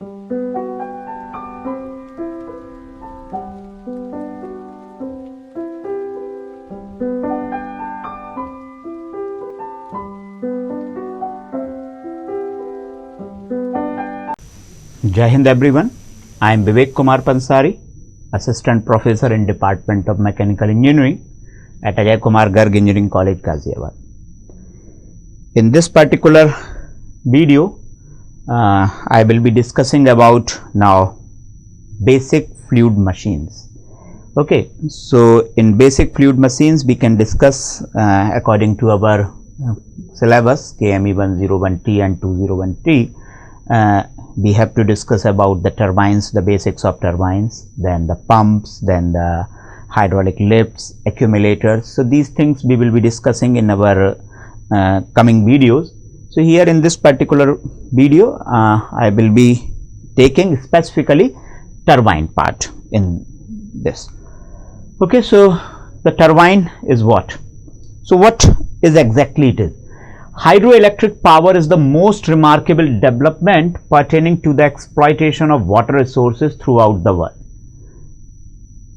Jai Hind everyone. I am Vivek Kumar Pansari, Assistant Professor in Department of Mechanical Engineering at Ajay Kumar Garg Engineering College, Ghaziabad. In this particular video, I will be discussing about now basic fluid machines. Okay, so in basic fluid machines we can discuss according to our syllabus KME 101T and 201T. We have to discuss about the turbines, the basics of turbines, then the pumps, then the hydraulic lifts, accumulators. So these things we will be discussing in our coming videos. So here in this particular video, I will be taking specifically turbine part in this. Okay, so the turbine is what? So what is exactly it is? Hydroelectric power is the most remarkable development pertaining to the exploitation of water resources throughout the world.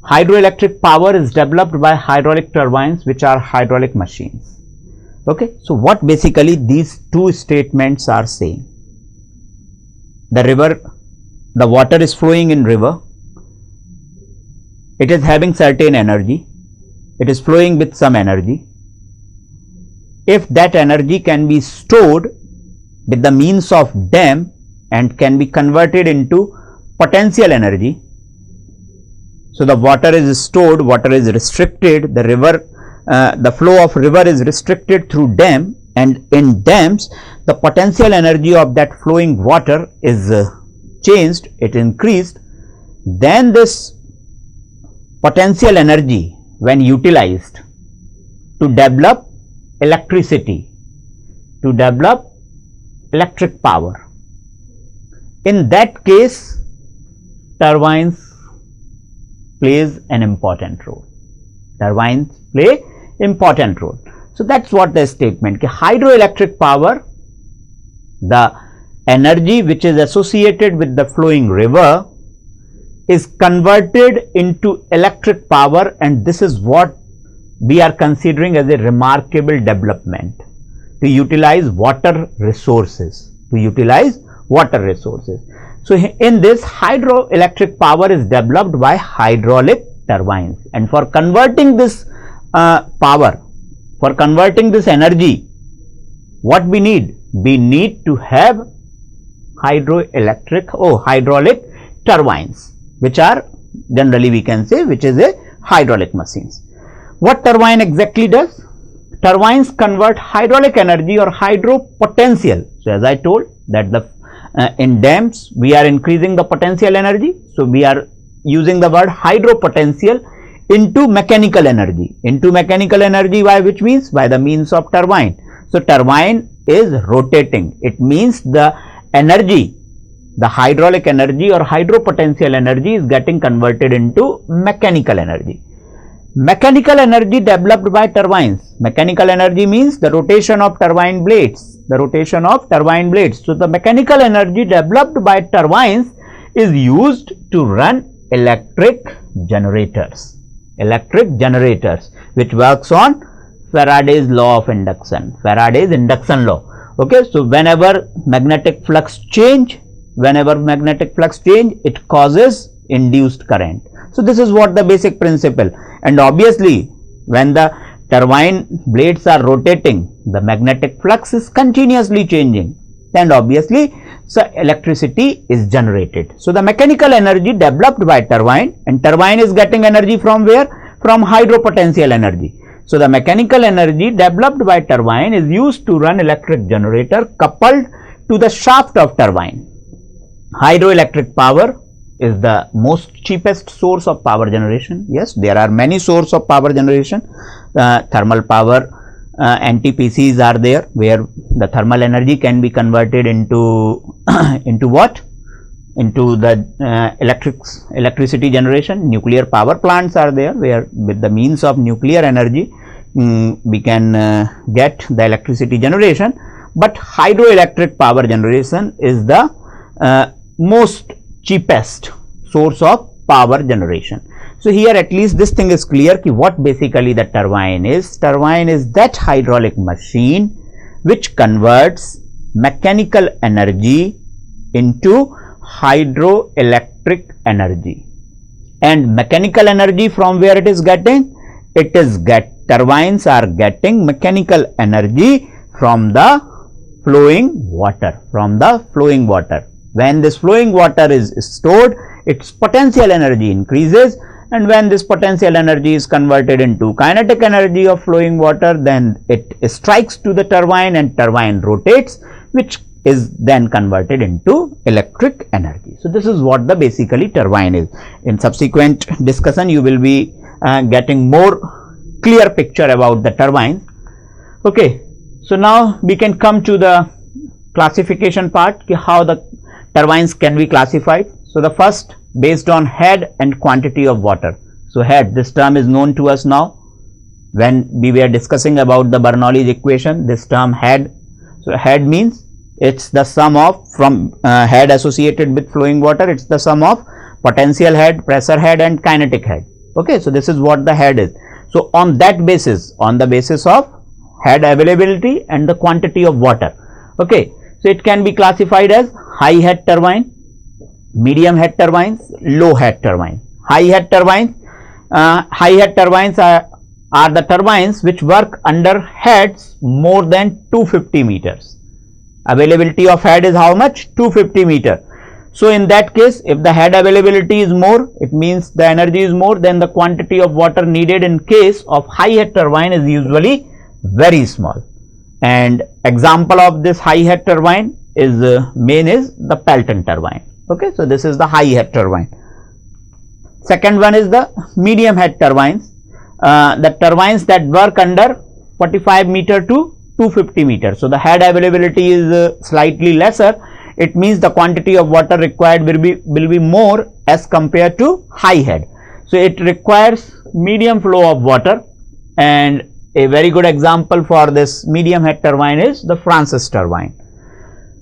Hydroelectric power is developed by hydraulic turbines, which are hydraulic machines. Okay, so what basically these two statements are saying? The water is flowing in river. It is having certain energy. It is flowing with some energy. If that energy can be stored with the means of dam and can be converted into potential energy, so the water is stored, water is restricted, the flow of river is restricted through dam, and in dams the potential energy of that flowing water is changed, it increased, then this potential energy when utilized to develop electricity, to develop electric power. In that case, turbines plays an important role. Turbines play important role. So that's what the statement. Hydroelectric power, the energy which is associated with the flowing river is converted into electric power, and this is what we are considering as a remarkable development, to utilize water resources, So in this, hydroelectric power is developed by hydraulic turbines, and for converting this power, for converting this energy, what we need? We need to have hydraulic turbines, which are generally we can say which is a hydraulic machines. What turbine exactly does? Turbines convert hydraulic energy or hydro potential. So as I told that in dams we are increasing the potential energy, so we are using the word hydro potential into mechanical energy. By which means by the means of turbine. So turbine is rotating. It means the energy, the hydraulic energy or hydro potential energy is getting converted into mechanical energy. Mechanical energy developed by turbines. Mechanical energy means the rotation of turbine blades. So the mechanical energy developed by turbines is used to run electric generators, which works on Faraday's law of induction, Faraday's induction law. Okay, so whenever magnetic flux change, it causes induced current. So this is what the basic principle, and obviously when the turbine blades are rotating, the magnetic flux is continuously changing, and obviously so electricity is generated. So the mechanical energy developed by turbine, and turbine is getting energy from where? From hydro potential energy. So the mechanical energy developed by turbine is used to run electric generator coupled to the shaft of turbine. Hydroelectric power is the most cheapest source of power generation. Yes, there are many sources of power generation. Thermal power, NTPCs are there, where the thermal energy can be converted into what? Into the electricity generation. Nuclear power plants are there, where with the means of nuclear energy we can get the electricity generation. But hydroelectric power generation is the most cheapest source of power generation. So here at least this thing is clear ki what basically the turbine is. Turbine is that hydraulic machine which converts mechanical energy into hydroelectric energy. And mechanical energy from where it is getting? Turbines are getting mechanical energy from the flowing water, When this flowing water is stored, its potential energy increases, and when this potential energy is converted into kinetic energy of flowing water, then it strikes to the turbine and turbine rotates, which is then converted into electric energy. So this is what the basically turbine is. In subsequent discussion, you will be getting more clear picture about the turbine. Okay, so now we can come to the classification part, how the turbines can be classified. So the first, based on head and quantity of water. So head, this term is known to us now. When we were discussing about the Bernoulli's equation, this term head. So head means it's the sum of, from head associated with flowing water, it's the sum of potential head, pressure head and kinetic head. Okay, so this is what the head is. So on that basis, on the basis of head availability and the quantity of water. Okay, so it can be classified as high head turbine, medium head turbines, low head turbine. High head turbines are the turbines which work under heads more than 250 meters. Availability of head is how much? 250 meter. So in that case, if the head availability is more, it means the energy is more, then the quantity of water needed in case of high head turbine is usually very small. And example of this high head turbine is main is the Pelton turbine. Okay, so this is the high head turbine. Second one is the medium head turbines, the turbines that work under 45 meter to 250 meters. So the head availability is slightly lesser. It means the quantity of water required will be more as compared to high head. So it requires medium flow of water, and a very good example for this medium head turbine is the Francis turbine.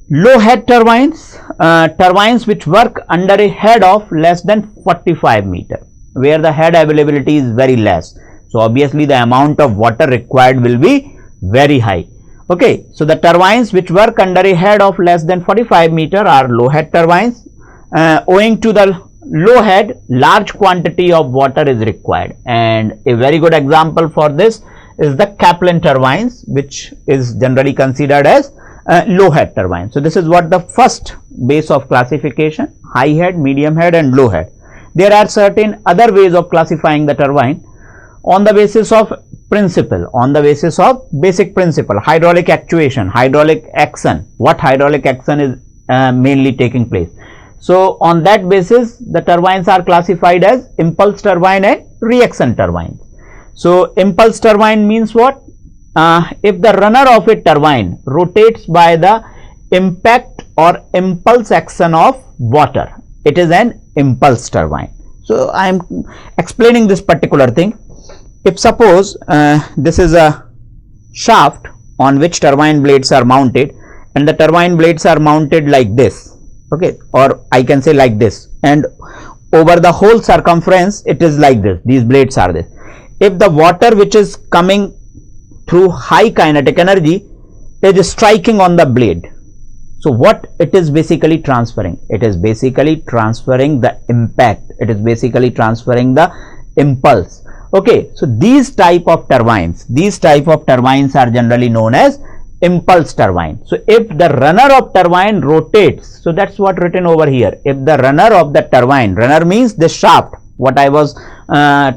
Low head turbines, turbines which work under a head of less than 45 meter, where the head availability is very less. So obviously the amount of water required will be very high. Okay, so the turbines which work under a head of less than 45 meter are low head turbines. Owing to the low head, large quantity of water is required, and a very good example for this is the Kaplan turbines, which is generally considered as low head turbine. So this is what the first base of classification: high head, medium head and low head. There are certain other ways of classifying the turbine on the basis of principle, on the basis of basic principle: hydraulic actuation, hydraulic action, what hydraulic action is mainly taking place. So on that basis the turbines are classified as impulse turbine and reaction turbines. So impulse turbine means what? If the runner of a turbine rotates by the impact or impulse action of water, it is an impulse turbine. So I am explaining this particular thing. If suppose this is a shaft on which turbine blades are mounted, and the turbine blades are mounted like this, okay, or I can say like this, and over the whole circumference it is like this, these blades are this. If the water which is coming through high kinetic energy is striking on the blade, so what it is basically transferring? It is basically transferring the impact, it is basically transferring the impulse. Okay, so these type of turbines are generally known as impulse turbine. So if the runner of turbine rotates, so that's what written over here. If the runner of the turbine, runner means the shaft, what I was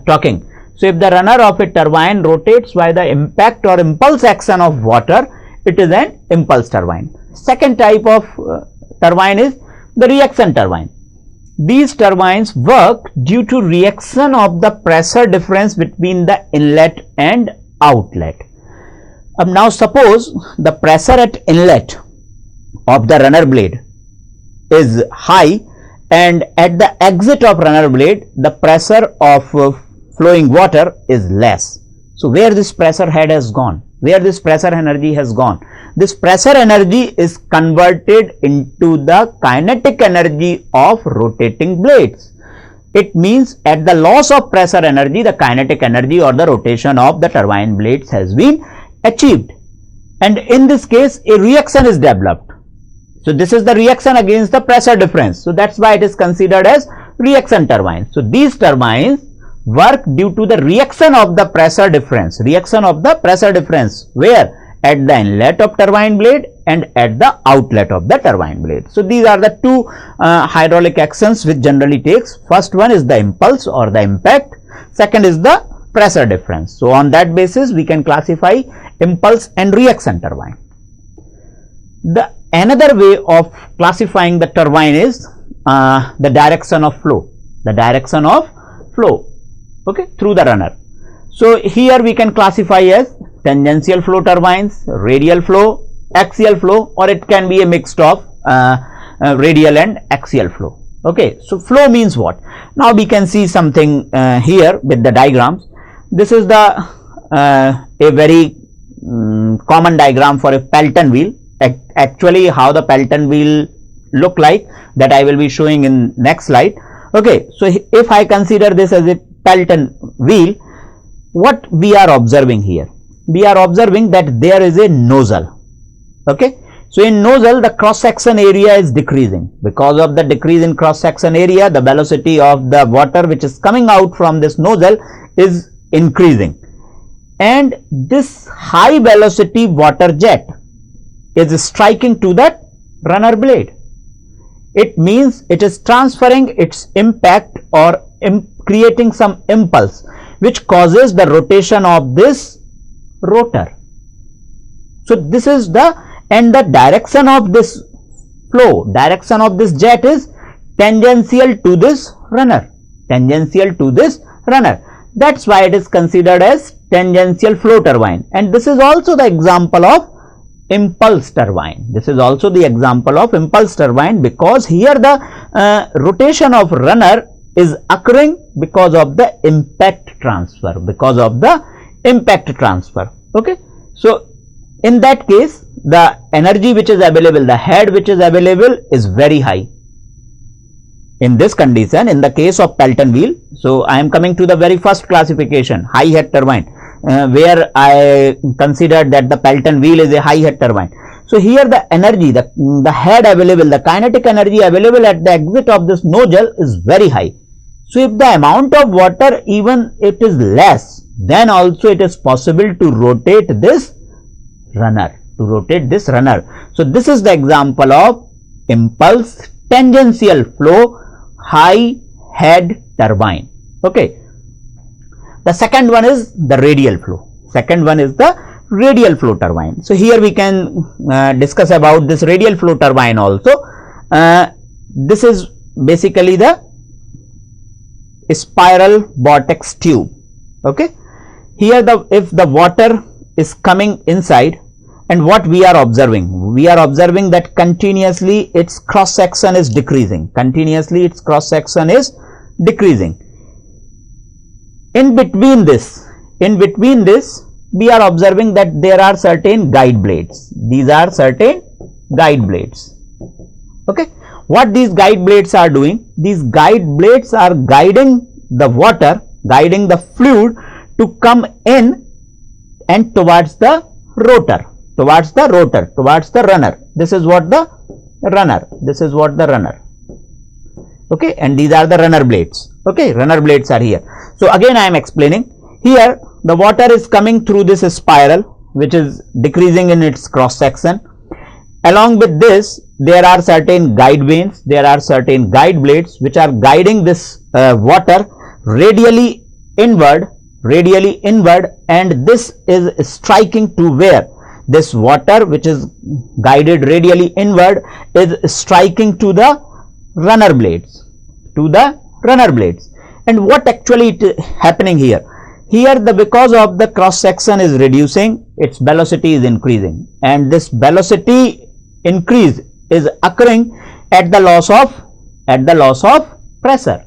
talking. So if the runner of a turbine rotates by the impact or impulse action of water, it is an impulse turbine. Second type of turbine is the reaction turbine. These turbines work due to reaction of the pressure difference between the inlet and outlet. Now suppose the pressure at inlet of the runner blade is high, and at the exit of runner blade the pressure of flowing water is less. So where this pressure head has gone? where this pressure energy has gone? This pressure energy is converted into the kinetic energy of rotating blades. It means at the loss of pressure energy, the kinetic energy or the rotation of the turbine blades has been achieved. And in this case, a reaction is developed. So this is the reaction against the pressure difference. So that's why it is considered as reaction turbine. So these turbines work due to the reaction of the pressure difference. Reaction of the pressure difference where? At the inlet of turbine blade and at the outlet of the turbine blade. So these are the two hydraulic actions which generally takes. First one is the impulse or the impact. Second is the pressure difference. So on that basis we can classify impulse and reaction turbine. The another way of classifying the turbine is the direction of flow. The direction of flow, okay, through the runner. So here we can classify as tangential flow turbines, radial flow, axial flow, or it can be a mix of radial and axial flow. Okay, so flow means what? Now we can see something here with the diagrams. This is the a very common diagram for a Pelton wheel. Actually, how the Pelton wheel look like, that I will be showing in next slide. Okay, so if I consider this as a Pelton wheel, what we are observing here? We are observing that there is a nozzle. Okay, so in nozzle the cross section area is decreasing. Because of the decrease in cross section area, the velocity of the water which is coming out from this nozzle is increasing, and this high velocity water jet is striking to that runner blade. It means it is transferring its impact or creating some impulse which causes the rotation of this rotor. So this is the direction of this flow, direction of this jet is tangential to this runner, tangential to this runner. That's why it is considered as tangential flow turbine. And this is also the example of impulse turbine. This is also the example of impulse turbine, because here the rotation of runner is occurring because of the impact transfer, because of the impact transfer. Okay, so in that case the energy which is available, the head which is available is very high. In this condition, in the case of Pelton wheel, so I am coming to the very first classification, high head turbine, where I considered that the Pelton wheel is a high head turbine. So here the energy, the head available, the kinetic energy available at the exit of this nozzle is very high. So if the amount of water even it is less, then also it is possible to rotate this runner, So this is the example of impulse tangential flow high head turbine. Okay, the second one is the radial flow. Turbine. So here we can discuss about this radial flow turbine also. This is basically the spiral vortex tube. Okay, here if the water is coming inside, and what we are observing that continuously its cross section is decreasing, in between this we are observing that there are certain guide blades. These are certain guide blades. Okay, what these guide blades are doing, these guide blades are guiding the water, guiding the fluid to come in and towards the rotor, towards the runner. This is what the runner, okay, and these are the runner blades. Okay, runner blades are here. So again I am explaining, here the water is coming through this spiral which is decreasing in its cross section. Along with this there are certain guide vanes, there are certain guide blades which are guiding this water radially inward, and this is striking to where? This water which is guided radially inward is striking to the runner blades, and what actually is happening here? Here because of the cross section is reducing, its velocity is increasing, and this velocity increase is occurring at the loss of pressure.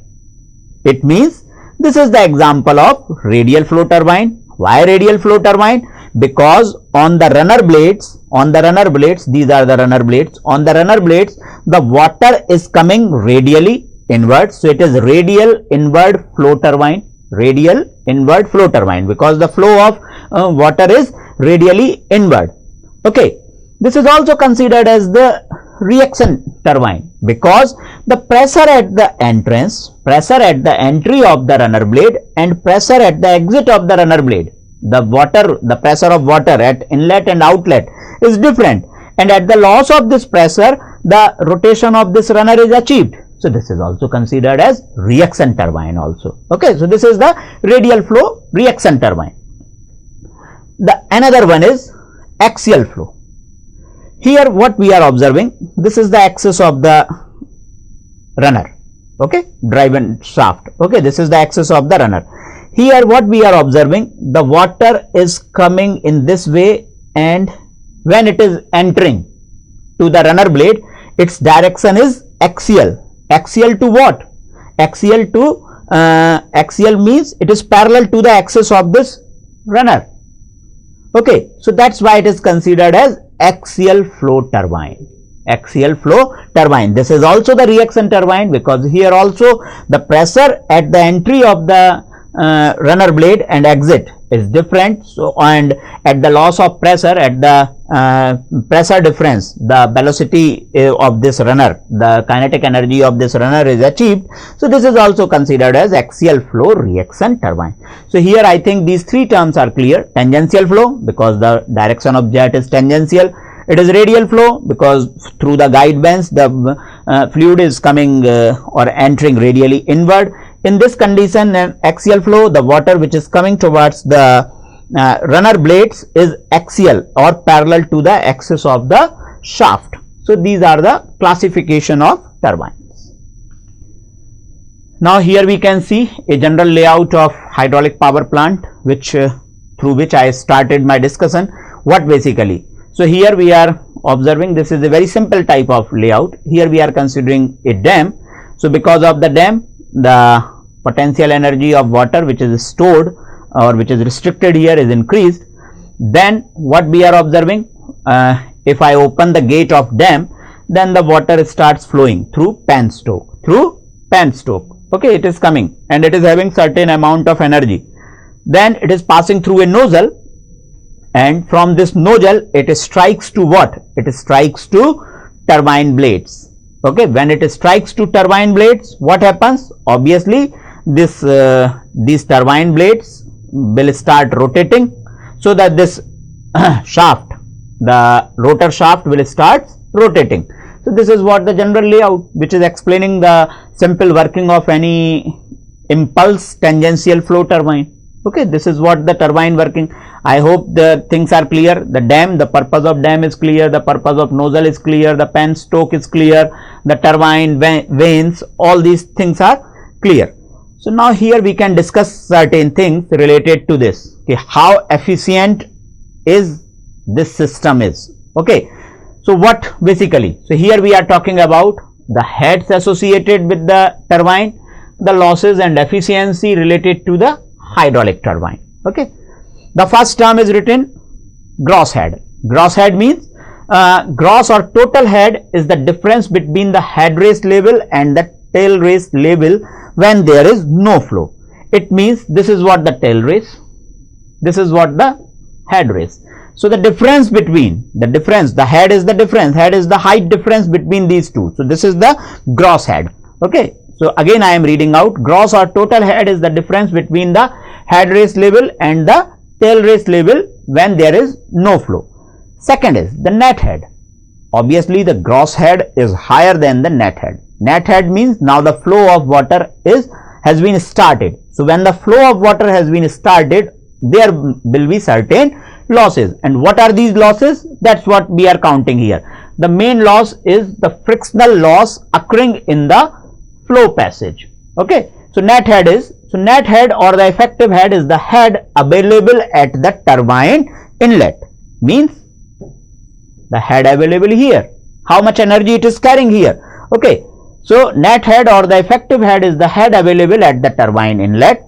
It means this is the example of radial flow turbine, Why radial flow turbine? Because on the runner blades, these are the runner blades, on the runner blades, the water is coming radially inward. So it is radial inward flow turbine, radial inward flow turbine, because the flow of water is radially inward. Okay, this is also considered as the reaction turbine, because the pressure at the entrance, pressure at the entry of the runner blade and pressure at the exit of the runner blade, the pressure of water at inlet and outlet is different, and at the loss of this pressure, the rotation of this runner is achieved. So this is also considered as reaction turbine also. Okay, so this is the radial flow reaction turbine. The another one is axial flow. Here what we are observing, this is the axis of the runner, okay, driven shaft. Okay, this is the axis of the runner. Here what we are observing, the water is coming in this way, and when it is entering to the runner blade, its direction is axial. Axial to what? Axial to axial means it is parallel to the axis of this runner. Okay, so that's why it is considered as axial flow turbine. Axial flow turbine. This is also the reaction turbine, because here also the pressure at the entry of the runner blade and exit is different. So, and at the loss of pressure, at the pressure difference, the velocity of this runner, the kinetic energy of this runner is achieved. So this is also considered as axial flow reaction turbine. So here I think these three terms are clear. Tangential flow, because the direction of jet is tangential. It is radial flow, because through the guide bands the fluid is coming or entering radially inward. In this condition, axial flow, the water which is coming towards the runner blades is axial or parallel to the axis of the shaft. So these are the classification of turbines. Now here we can see a general layout of hydraulic power plant, which through which I started my discussion. What basically? So here we are observing, this is a very simple type of layout. Here we are considering a dam. So because of the dam, the potential energy of water which is stored or which is restricted here is increased. Then what we are observing, if I open the gate of dam, then the water starts flowing through penstoke, okay, it is coming and it is having certain amount of energy. Then it is passing through a nozzle, and from this nozzle it strikes to what? It strikes to turbine blades. Okay, when it strikes to turbine blades, what happens? Obviously this these turbine blades will start rotating, so that this shaft, the rotor shaft, will start rotating. So this is what the general layout, which is explaining the simple working of any impulse tangential flow turbine. Okay, this is what the turbine working. I hope the things are clear. The dam, the purpose of dam is clear, the purpose of nozzle is clear, the penstoke is clear, the turbine vanes, all these things are clear. So now here we can discuss certain things related to this. Okay, how efficient is this system is. Okay, so what basically? So here we are talking about the heads associated with the turbine, the losses and efficiency related to the hydraulic turbine. Okay, the first term is written gross head. Gross head means gross or total head is the difference between the head race level and the tail race level when there is no flow. It means this is what the tail race, this is what the head race. So the difference between the head is the difference, head is the height difference between these two. So this is the gross head. Okay, so again I am reading out, gross or total head is the difference between the head race level and the tail race level when there is no flow. Second is the net head. Obviously the gross head is higher than the net head. Net head means now the flow of water has been started. So when the flow of water has been started, there will be certain losses. And what are these losses? That's what we are counting here. The main loss is the frictional loss occurring in the flow passage. Okay, so net head is, so net head or the effective head is the head available at the turbine inlet, means the head available here, how much energy it is carrying here. Okay, so net head or the effective head is the head available at the turbine inlet.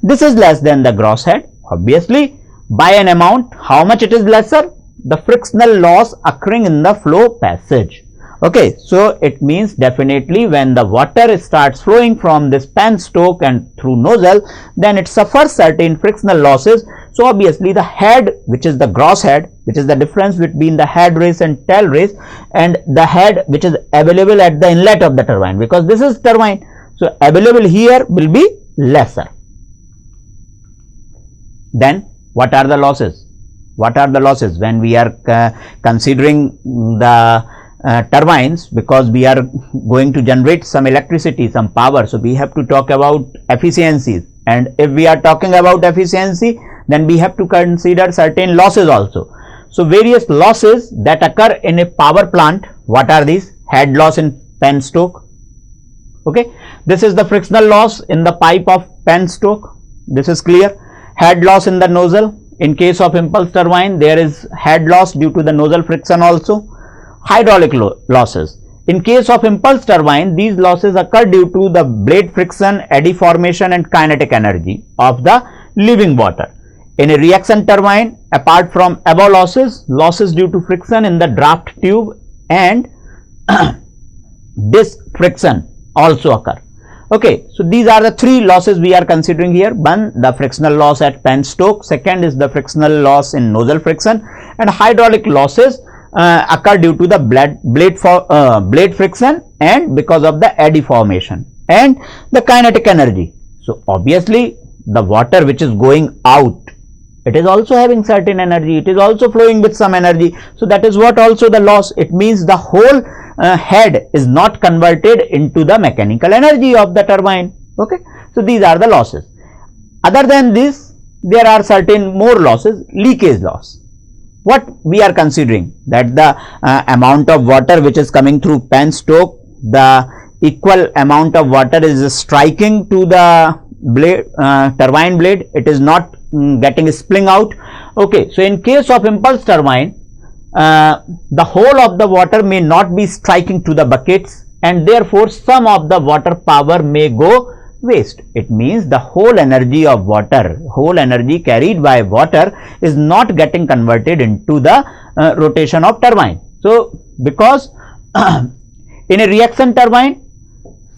This is less than the gross head. Obviously by an amount. How much it is lesser? The frictional loss occurring in the flow passage. Okay, so it means definitely when the water starts flowing from this penstoke and through nozzle, then it suffers certain frictional losses. So obviously the head, which is the gross head, which is the difference between the head race and tail race, and the head which is available at the inlet of the turbine, because this is turbine, so available here will be lesser. Then what are the losses? What are the losses when we are considering the turbines, because we are going to generate some electricity, some power, so we have to talk about efficiencies, and if we are talking about efficiency, then we have to consider certain losses also. So various losses that occur in a power plant. What are these? Head loss in penstoke. Okay, this is the frictional loss in the pipe of penstoke. This is clear. Head loss in the nozzle. In case of impulse turbine, there is head loss due to the nozzle friction also. Hydraulic losses. In case of impulse turbine, these losses occur due to the blade friction, eddy formation and kinetic energy of the living water. In a reaction turbine, apart from above losses, losses due to friction in the draft tube and disc friction also occur. Okay, so these are the three losses we are considering here. One, the frictional loss at penstoke. Second is the frictional loss in nozzle friction, and hydraulic losses occur due to the blade friction and because of the eddy formation and the kinetic energy. So obviously the water which is going out, it is also having certain energy, it is also flowing with some energy, so that is what also the loss. It means the whole head is not converted into the mechanical energy of the turbine. Okay, so these are the losses. Other than this, there are certain more losses. Leakage loss. What we are considering, that the amount of water which is coming through penstoke, the equal amount of water is striking to the blade, turbine blade, it is not getting spilling out. Okay, so in case of impulse turbine, the whole of the water may not be striking to the buckets, and therefore some of the water power may go waste. It means the whole energy of water, whole energy carried by water is not getting converted into the rotation of turbine. So because in a reaction turbine,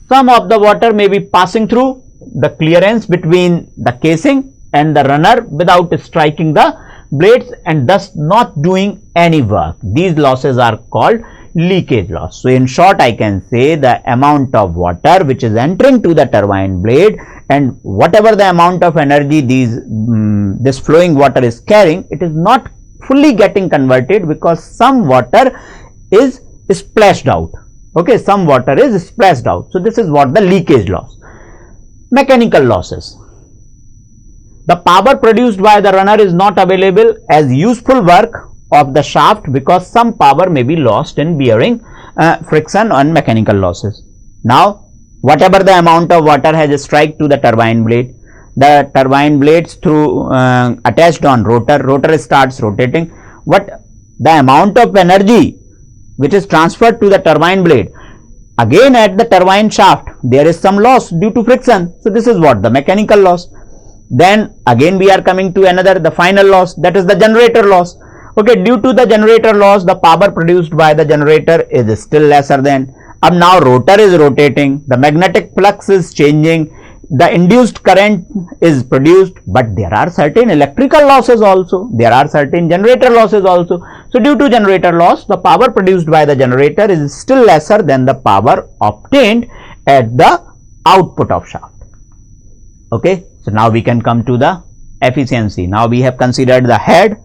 some of the water may be passing through the clearance between the casing and the runner without striking the blades and thus not doing any work. These losses are called leakage loss. So in short, I can say the amount of water which is entering to the turbine blade and whatever the amount of energy this flowing water is carrying, it is not fully getting converted because some water is splashed out. Okay, some water is splashed out. So this is what the leakage loss. Mechanical losses. The power produced by the runner is not available as useful work of the shaft because some power may be lost in bearing friction and mechanical losses. Now, whatever the amount of water has struck to the turbine blade, the turbine blades through attached on rotor starts rotating. What the amount of energy which is transferred to the turbine blade, again at the turbine shaft there is some loss due to friction. So this is what the mechanical loss. Then again we are coming to another, the final loss, that is the generator loss. Okay, due to the generator loss, the power produced by the generator is still lesser than. Now rotor is rotating, the magnetic flux is changing, the induced current is produced, but there are certain electrical losses also, there are certain generator losses also. So due to generator loss, the power produced by the generator is still lesser than the power obtained at the output of shaft. Okay, so now we can come to the efficiency. Now we have considered the head,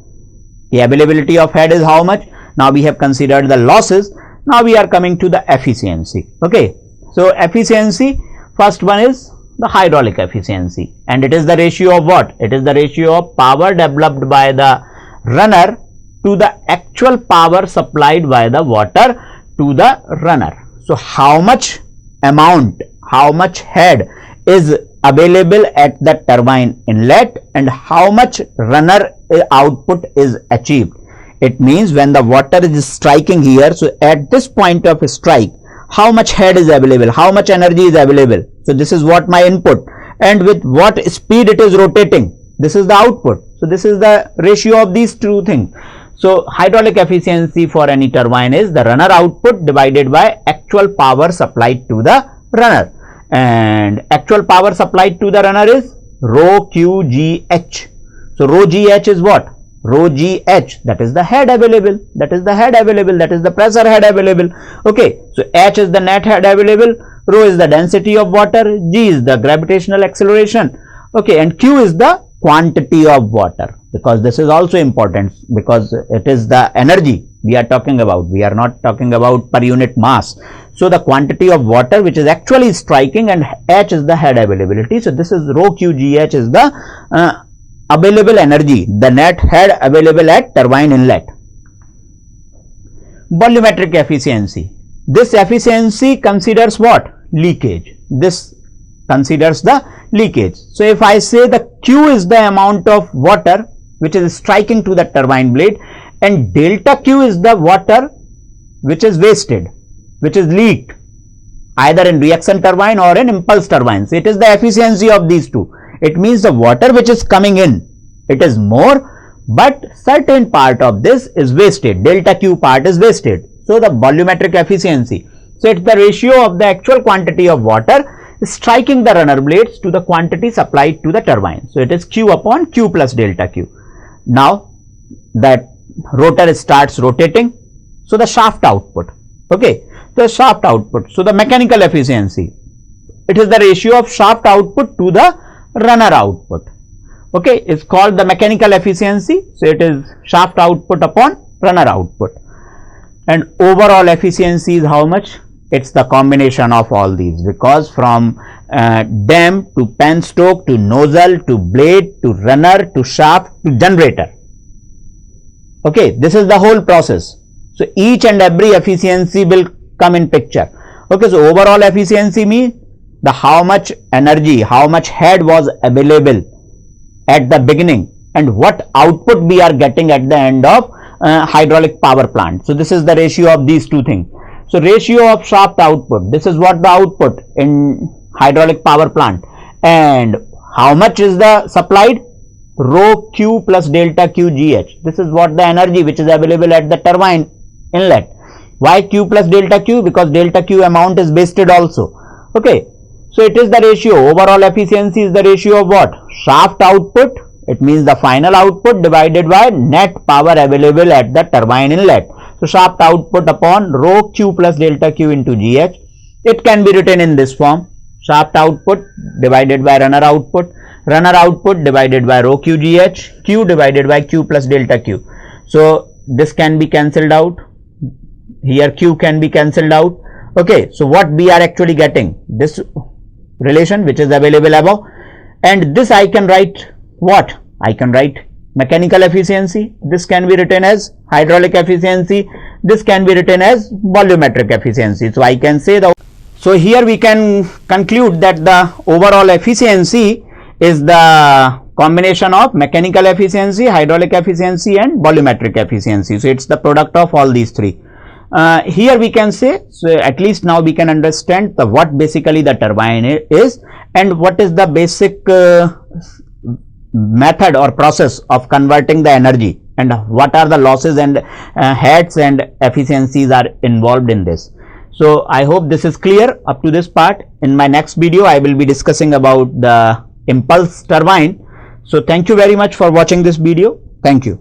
the availability of head is how much. Now we have considered the losses. Now we are coming to the efficiency. Okay, so efficiency, first one is the hydraulic efficiency, and it is the ratio of what? It is the ratio of power developed by the runner to the actual power supplied by the water to the runner. So how much amount, how much head is available at the turbine inlet and how much runner output is achieved. It means when the water is striking here, so at this point of strike, how much head is available, how much energy is available. So this is what my input, and with what speed it is rotating, this is the output. So this is the ratio of these two things. So hydraulic efficiency for any turbine is the runner output divided by actual power supplied to the runner, and actual power supplied to the runner is rho QGH. So rho GH is what? Rho GH, that is the head available, that is the pressure head available. Okay, so H is the net head available, rho is the density of water, G is the gravitational acceleration, okay, and Q is the quantity of water, because this is also important, because it is the energy we are talking about, we are not talking about per unit mass. So the quantity of water which is actually striking, and H is the head availability. So this is rho QGH is the available energy, the net head available at turbine inlet. Volumetric efficiency. This efficiency considers what? Leakage. This considers the leakage. So if I say the Q is the amount of water which is striking to the turbine blade, and delta Q is the water which is wasted, which is leaked either in reaction turbine or in impulse turbines. It is the efficiency of these two. It means the water which is coming in, it is more, but certain part of this is wasted, delta Q part is wasted. So the volumetric efficiency, so it's the ratio of the actual quantity of water striking the runner blades to the quantity supplied to the turbine. So it is Q upon Q plus delta Q. Now that rotor starts rotating, so the shaft output, okay, the shaft output, so the mechanical efficiency, it is the ratio of shaft output to the runner output, okay, it's called the mechanical efficiency. So it is shaft output upon runner output. And overall efficiency is how much? It's the combination of all these, because from dam to penstoke to nozzle to blade to runner to shaft to generator, okay, this is the whole process. So each and every efficiency will come in picture. Okay, so overall efficiency means the how much energy, how much head was available at the beginning, and what output we are getting at the end of hydraulic power plant. So this is the ratio of these two things. So ratio of shaft output, this is what the output in hydraulic power plant, and how much is the supplied? Rho Q plus delta Q GH. This is what the energy which is available at the turbine inlet. Why Q plus delta Q? Because delta Q amount is wasted also. Okay, so it is the ratio. Overall efficiency is the ratio of what? Shaft output, it means the final output, divided by net power available at the turbine inlet. So shaft output upon rho Q plus delta Q into GH. It can be written in this form: shaft output divided by runner output divided by rho QGH, Q divided by Q plus delta Q. So this can be cancelled out, here Q can be cancelled out. Okay, so what we are actually getting? This relation which is available above, and this I can write what? I can write mechanical efficiency, this can be written as hydraulic efficiency, this can be written as volumetric efficiency. So I can say the, so here we can conclude that the overall efficiency is the combination of mechanical efficiency, hydraulic efficiency and volumetric efficiency. So it's the product of all these three. Here we can say, so at least now we can understand the what basically the turbine is, and what is the basic method or process of converting the energy, and what are the losses and heads and efficiencies are involved in this. So I hope this is clear up to this part. In my next video I will be discussing about the impulse turbine. So thank you very much for watching this video. Thank you.